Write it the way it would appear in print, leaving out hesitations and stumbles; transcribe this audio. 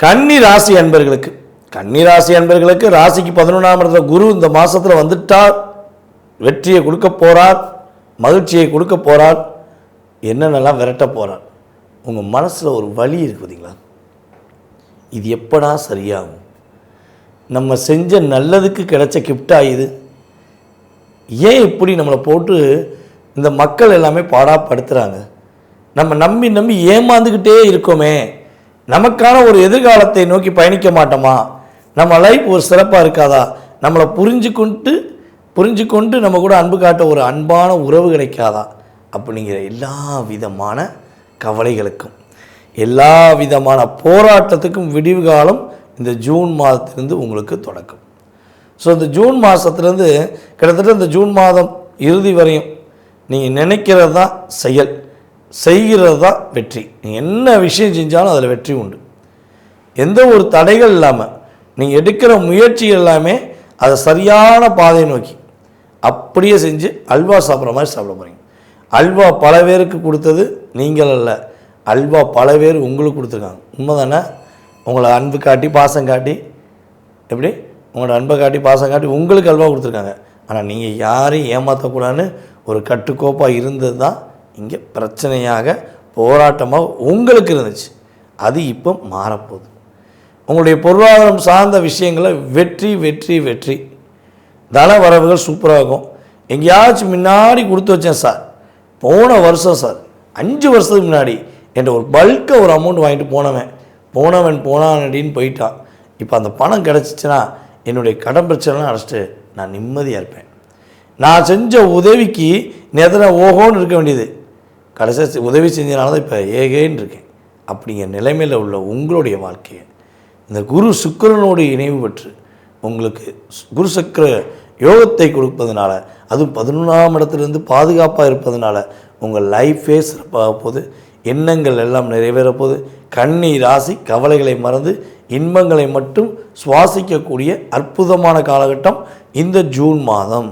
கன்னி ராசி அன்பர்களுக்கு ராசிக்கு 11ஆம் இடத்துல குரு இந்த மாதத்தில் வந்துட்டார். வெற்றியை கொடுக்க போகிறார், மகிழ்ச்சியை கொடுக்க போகிறார், என்னென்னலாம் விரட்ட போகிறார். உங்கள் மனசில் ஒரு வலி இருக்குது பார்த்தீங்களா, இது எப்படா சரியாகும், நம்ம செஞ்ச நல்லதுக்கு கிடைச்ச கிஃப்டாக இது, ஏன் இப்படி நம்மளை போட்டு இந்த மக்கள் எல்லாமே பாடாப்படுத்துகிறாங்க, நம்ம நம்பி ஏமாந்துக்கிட்டே இருக்கோமே, நமக்கான ஒரு எதிர்காலத்தை நோக்கி பயணிக்க மாட்டோமா, நம்ம லைஃப் ஒரு சிறப்பாக இருக்காதா, நம்மளை புரிஞ்சுக்கொண்டு நம்ம கூட அன்பு காட்ட ஒரு அன்பான உறவு கிடைக்காதா, அப்படிங்கிற எல்லா விதமான கவலைகளுக்கும் எல்லா விதமான போராட்டத்துக்கும் விடிவு காலம் இந்த ஜூன் மாதத்திலிருந்து உங்களுக்கு தொடக்கம். ஸோ இந்த ஜூன் மாதத்துலேருந்து கிட்டத்தட்ட இந்த ஜூன் மாதம் இறுதி வரையும் நீங்கள் நினைக்கிறது தான் செய்கிறது தான் வெற்றி. நீங்கள் என்ன விஷயம் செஞ்சாலும் அதில் வெற்றி உண்டு. எந்த ஒரு தடைகள் இல்லாமல் நீங்கள் எடுக்கிற முயற்சி எல்லாமே அதை சரியான பாதையை நோக்கி அப்படியே செஞ்சு அல்வா சாப்பிட்ற மாதிரி சாப்பிட போகிறீங்க. அல்வா பல பேருக்கு கொடுத்தது நீங்கள் அல்ல, அல்வா பல பேர் உங்களுக்கு கொடுத்துருக்காங்க. உண்மை தானே? உங்களை அன்பு காட்டி பாசம் காட்டி உங்களோட அன்பை காட்டி பாசம் காட்டி உங்களுக்கு அல்வா கொடுத்துருக்காங்க. ஆனால் நீங்கள் யாரையும் ஏமாற்றக்கூடாதுன்னு ஒரு கட்டுக்கோப்பாக இருந்தது தான் இங்கே பிரச்சனையாக போராட்டமாக உங்களுக்கு இருந்துச்சு. அது இப்போ மாறப்போகுது. உங்களுடைய பொருளாதாரம் சார்ந்த விஷயங்களை வெற்றி தன வரவுகள் சூப்பராகும். எங்கேயாச்சும் முன்னாடி கொடுத்து வச்சேன் சார், போன வருஷம் சார் 5 வருஷத்துக்கு முன்னாடி என்ற ஒரு பல்காக ஒரு அமௌண்ட் வாங்கிட்டு போனானடின்னு போயிட்டான். இப்போ அந்த பணம் கிடச்சிச்சின்னா என்னுடைய கடன் பிரச்சனைலாம் அடைச்சிட்டு நான் நிம்மதியாக இருப்பேன். நான் செஞ்ச உதவிக்கு எத்தனை ஓஹோன்னு இருக்க வேண்டியது, கடைசியாக உதவி செஞ்சதுனால தான் இப்போ ஏகேன்னு இருக்கேன். அப்படிங்கிற நிலைமையில் உள்ள உங்களுடைய வாழ்க்கையை இந்த குரு சுக்கிரனோடு இணைவு பெற்று உங்களுக்கு குரு சக்கர யோகத்தை கொடுப்பதனால, அதுவும் 11ஆம் இடத்துலேருந்து பாதுகாப்பாக இருப்பதனால உங்கள் லைஃபே சிறப்பாக போகுது. எண்ணங்கள் எல்லாம் நிறைவேற போகுது. கன்னி ராசி கவலைகளை மறந்து இன்பங்களை மட்டும் சுவாசிக்கக்கூடிய அற்புதமான காலகட்டம் இந்த ஜூன் மாதம்.